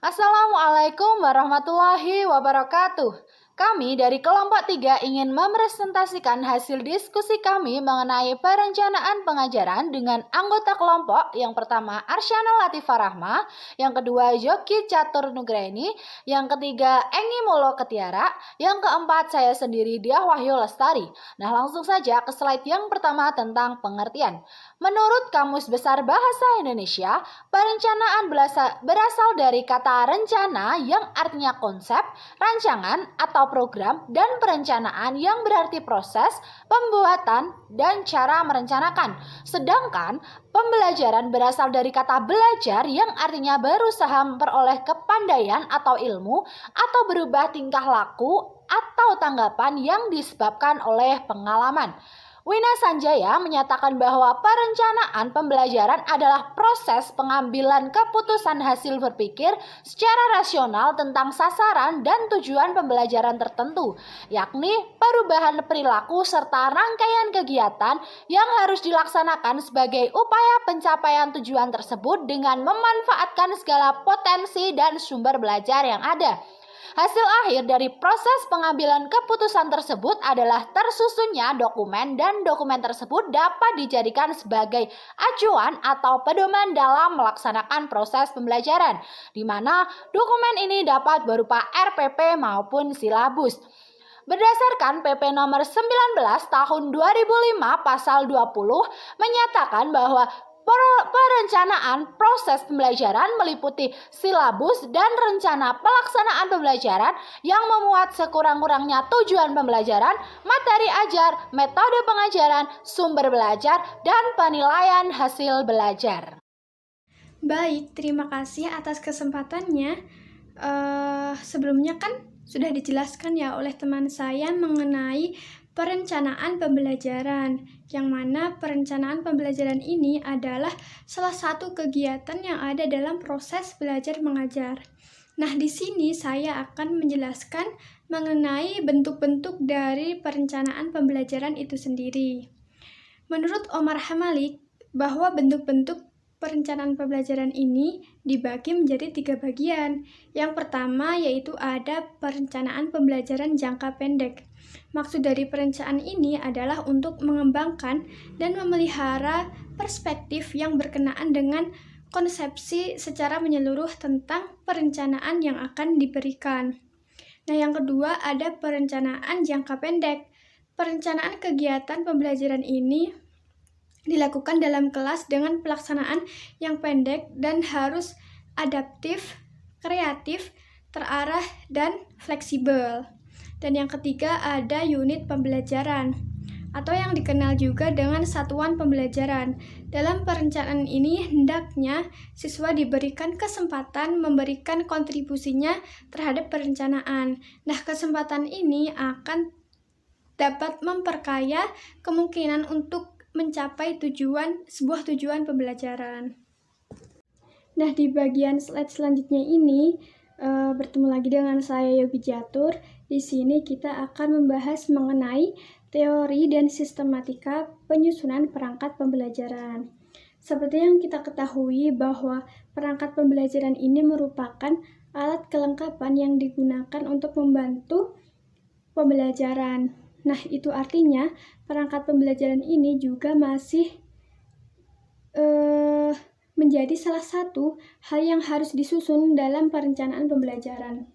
Assalamualaikum warahmatullahi wabarakatuh. Kami dari kelompok 3 ingin mepresentasikan hasil diskusi kami mengenai perencanaan pengajaran dengan anggota kelompok. Yang pertama Arsyana Latifah Rahma, yang kedua Joki Catur Nugraini, yang ketiga Engi Molo Ketiara, yang keempat saya sendiri Diah Wahyu Lestari. Nah, langsung saja ke slide yang pertama tentang pengertian. Menurut Kamus Besar Bahasa Indonesia, perencanaan berasal dari kata rencana yang artinya konsep, rancangan atau program, dan perencanaan yang berarti proses, pembuatan, dan cara merencanakan. Sedangkan pembelajaran berasal dari kata belajar yang artinya berusaha memperoleh kepandaian atau ilmu atau berubah tingkah laku atau tanggapan yang disebabkan oleh pengalaman. Wina Sanjaya menyatakan bahwa perencanaan pembelajaran adalah proses pengambilan keputusan hasil berpikir secara rasional tentang sasaran dan tujuan pembelajaran tertentu, yakni perubahan perilaku serta rangkaian kegiatan yang harus dilaksanakan sebagai upaya pencapaian tujuan tersebut dengan memanfaatkan segala potensi dan sumber belajar yang ada. Hasil akhir dari proses pengambilan keputusan tersebut adalah tersusunnya dokumen, dan dokumen tersebut dapat dijadikan sebagai acuan atau pedoman dalam melaksanakan proses pembelajaran, di mana dokumen ini dapat berupa RPP maupun silabus. Berdasarkan PP nomor 19 tahun 2005 pasal 20 menyatakan bahwa perencanaan proses pembelajaran meliputi silabus dan rencana pelaksanaan pembelajaran yang memuat sekurang-kurangnya tujuan pembelajaran, materi ajar, metode pengajaran, sumber belajar, dan penilaian hasil belajar. Baik, terima kasih atas kesempatannya. Sebelumnya kan sudah dijelaskan ya oleh teman saya mengenai perencanaan pembelajaran, yang mana perencanaan pembelajaran ini adalah salah satu kegiatan yang ada dalam proses belajar mengajar. Nah, di sini saya akan menjelaskan mengenai bentuk-bentuk dari perencanaan pembelajaran itu sendiri. Menurut Omar Hamalik, bahwa bentuk-bentuk perencanaan pembelajaran ini dibagi menjadi 3 bagian. Yang pertama yaitu ada perencanaan pembelajaran jangka pendek. Maksud dari perencanaan ini adalah untuk mengembangkan dan memelihara perspektif yang berkenaan dengan konsepsi secara menyeluruh tentang perencanaan yang akan diberikan. Nah, yang kedua ada perencanaan jangka pendek. Perencanaan kegiatan pembelajaran ini dilakukan dalam kelas dengan pelaksanaan yang pendek dan harus adaptif, kreatif, terarah, dan fleksibel. Dan yang ketiga ada unit pembelajaran atau yang dikenal juga dengan satuan pembelajaran. Dalam perencanaan ini hendaknya siswa diberikan kesempatan memberikan kontribusinya terhadap perencanaan. Nah, kesempatan ini akan dapat memperkaya kemungkinan untuk mencapai sebuah tujuan pembelajaran. Nah, di bagian slide selanjutnya ini bertemu lagi dengan saya Yogi Catur. Di sini kita akan membahas mengenai teori dan sistematika penyusunan perangkat pembelajaran. Seperti yang kita ketahui bahwa perangkat pembelajaran ini merupakan alat kelengkapan yang digunakan untuk membantu pembelajaran. Nah, itu artinya perangkat pembelajaran ini juga masih menjadi salah satu hal yang harus disusun dalam perencanaan pembelajaran.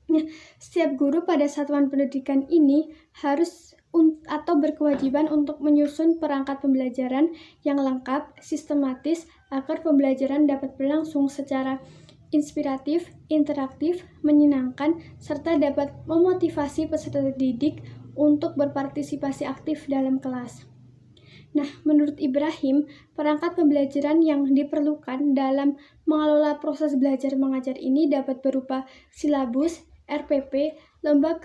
Nah, setiap guru pada satuan pendidikan ini harus atau berkewajiban untuk menyusun perangkat pembelajaran yang lengkap, sistematis, agar pembelajaran dapat berlangsung secara inspiratif, interaktif, menyenangkan, serta dapat memotivasi peserta didik untuk berpartisipasi aktif dalam kelas. Nah, menurut Ibrahim, perangkat pembelajaran yang diperlukan dalam mengelola proses belajar mengajar ini dapat berupa silabus, RPP, lembar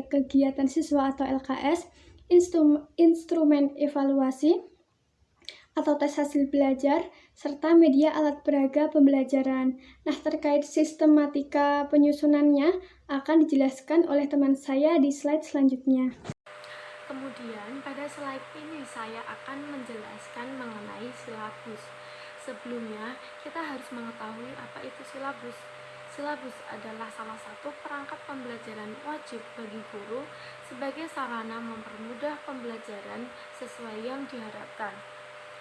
kegiatan siswa atau LKS, instrumen evaluasi atau tes hasil belajar, serta media alat peraga pembelajaran. Nah, terkait sistematika penyusunannya akan dijelaskan oleh teman saya di slide selanjutnya. Kemudian pada slide ini saya akan menjelaskan mengenai silabus. Sebelumnya, kita harus mengetahui apa itu silabus. Silabus adalah salah satu perangkat pembelajaran wajib bagi guru sebagai sarana mempermudah pembelajaran sesuai yang diharapkan.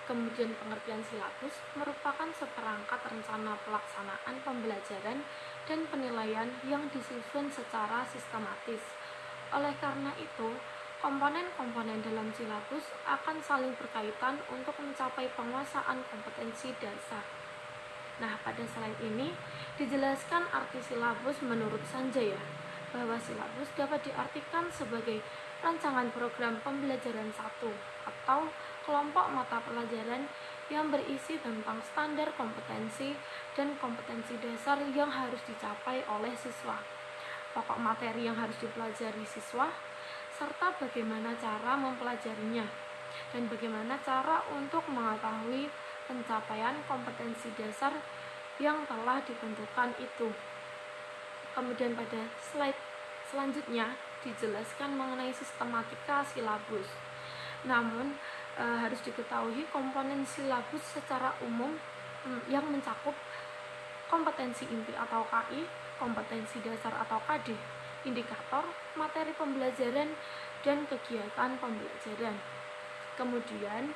Kemudian pengertian silabus merupakan seperangkat rencana pelaksanaan pembelajaran dan penilaian yang disusun secara sistematis. Oleh karena itu, komponen-komponen dalam silabus akan saling berkaitan untuk mencapai penguasaan kompetensi dasar. Nah, pada slide ini dijelaskan arti silabus menurut Sanjaya, bahwa silabus dapat diartikan sebagai rancangan program pembelajaran satu atau kelompok mata pelajaran yang berisi tentang standar kompetensi dan kompetensi dasar yang harus dicapai oleh siswa, pokok materi yang harus dipelajari siswa, serta bagaimana cara mempelajarinya, dan bagaimana cara untuk mengetahui pencapaian kompetensi dasar yang telah ditentukan itu. Kemudian pada slide selanjutnya dijelaskan mengenai sistematika silabus. Namun harus diketahui komponen silabus secara umum yang mencakup kompetensi inti atau KI, kompetensi dasar atau KD, indikator, materi pembelajaran, dan kegiatan pembelajaran. Kemudian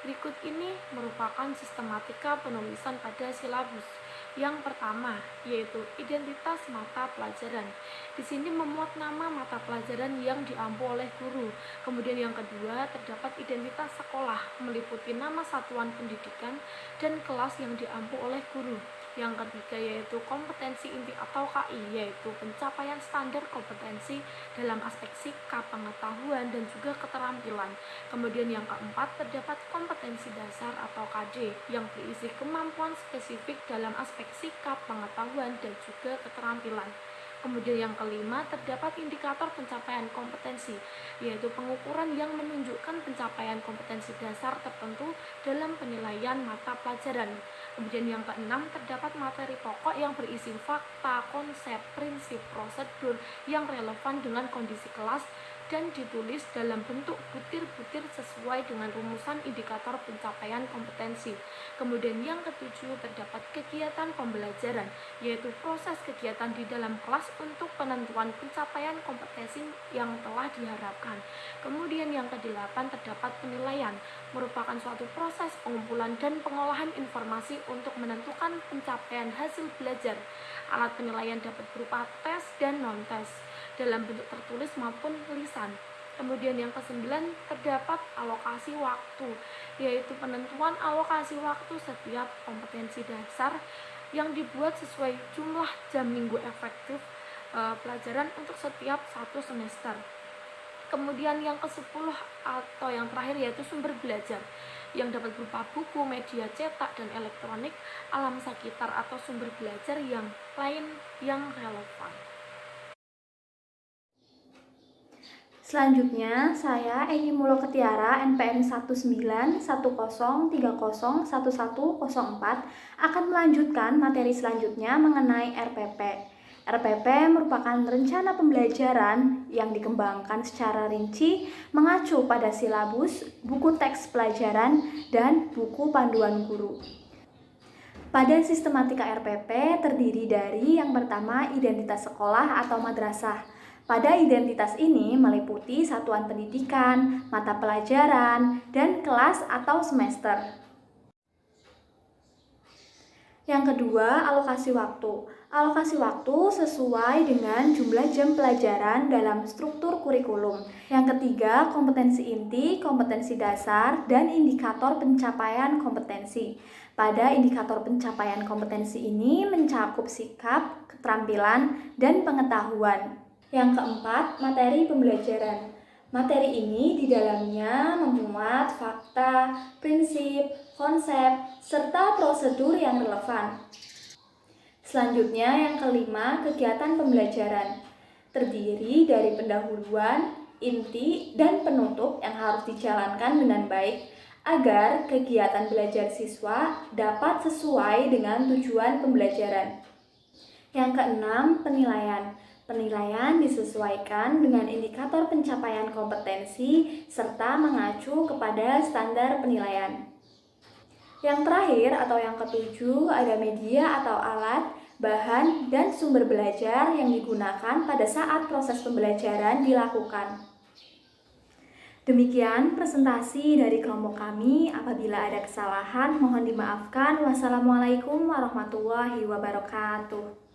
berikut ini merupakan sistematika penulisan pada silabus. Yang pertama yaitu identitas mata pelajaran. Di sini memuat nama mata pelajaran yang diampu oleh guru. Kemudian yang kedua terdapat identitas sekolah, meliputi nama satuan pendidikan dan kelas yang diampu oleh guru. Yang ketiga yaitu kompetensi inti atau KI, yaitu pencapaian standar kompetensi dalam aspek sikap, pengetahuan, dan juga keterampilan. Kemudian yang keempat terdapat kompetensi dasar atau KD yang berisi kemampuan spesifik dalam aspek sikap, pengetahuan, dan juga keterampilan. Kemudian yang kelima terdapat indikator pencapaian kompetensi, yaitu pengukuran yang menunjukkan pencapaian kompetensi dasar tertentu dalam penilaian mata pelajaran. Kemudian yang keenam terdapat materi pokok yang berisi fakta, konsep, prinsip, prosedur yang relevan dengan kondisi kelas dan ditulis dalam bentuk butir-butir sesuai dengan rumusan indikator pencapaian kompetensi. Kemudian yang ketujuh terdapat kegiatan pembelajaran, yaitu proses kegiatan di dalam kelas untuk penentuan pencapaian kompetensi yang telah diharapkan. Kemudian yang kedelapan terdapat penilaian, merupakan suatu proses pengumpulan dan pengolahan informasi untuk menentukan pencapaian hasil belajar. Alat penilaian dapat berupa tes dan non-tes dalam bentuk tertulis maupun lisan. Kemudian yang kesembilan terdapat alokasi waktu, yaitu penentuan alokasi waktu setiap kompetensi dasar yang dibuat sesuai jumlah jam minggu efektif pelajaran untuk setiap satu semester. Kemudian yang ke-10 atau yang terakhir yaitu sumber belajar, yang dapat berupa buku, media cetak, dan elektronik, alam sekitar atau sumber belajar yang lain yang relevan. Selanjutnya, saya Eni Mulo Ketiara, NPM 1910301104 akan melanjutkan materi selanjutnya mengenai RPP. RPP merupakan rencana pembelajaran yang dikembangkan secara rinci mengacu pada silabus, buku teks pelajaran, dan buku panduan guru. Pada sistematika RPP terdiri dari yang pertama identitas sekolah atau madrasah. Pada identitas ini meliputi satuan pendidikan, mata pelajaran, dan kelas atau semester. Yang kedua, alokasi waktu. Alokasi waktu sesuai dengan jumlah jam pelajaran dalam struktur kurikulum. Yang ketiga, kompetensi inti, kompetensi dasar, dan indikator pencapaian kompetensi. Pada indikator pencapaian kompetensi ini mencakup sikap, keterampilan, dan pengetahuan. Yang keempat, materi pembelajaran. Materi ini di dalamnya memuat fakta, prinsip, konsep, serta prosedur yang relevan. Selanjutnya, yang kelima, kegiatan pembelajaran. Terdiri dari pendahuluan, inti, dan penutup yang harus dijalankan dengan baik agar kegiatan belajar siswa dapat sesuai dengan tujuan pembelajaran. Yang keenam, penilaian. Penilaian disesuaikan dengan indikator pencapaian kompetensi serta mengacu kepada standar penilaian. Yang terakhir atau yang ketujuh ada media atau alat, bahan, dan sumber belajar yang digunakan pada saat proses pembelajaran dilakukan. Demikian presentasi dari kelompok kami. Apabila ada kesalahan mohon dimaafkan. Wassalamualaikum warahmatullahi wabarakatuh.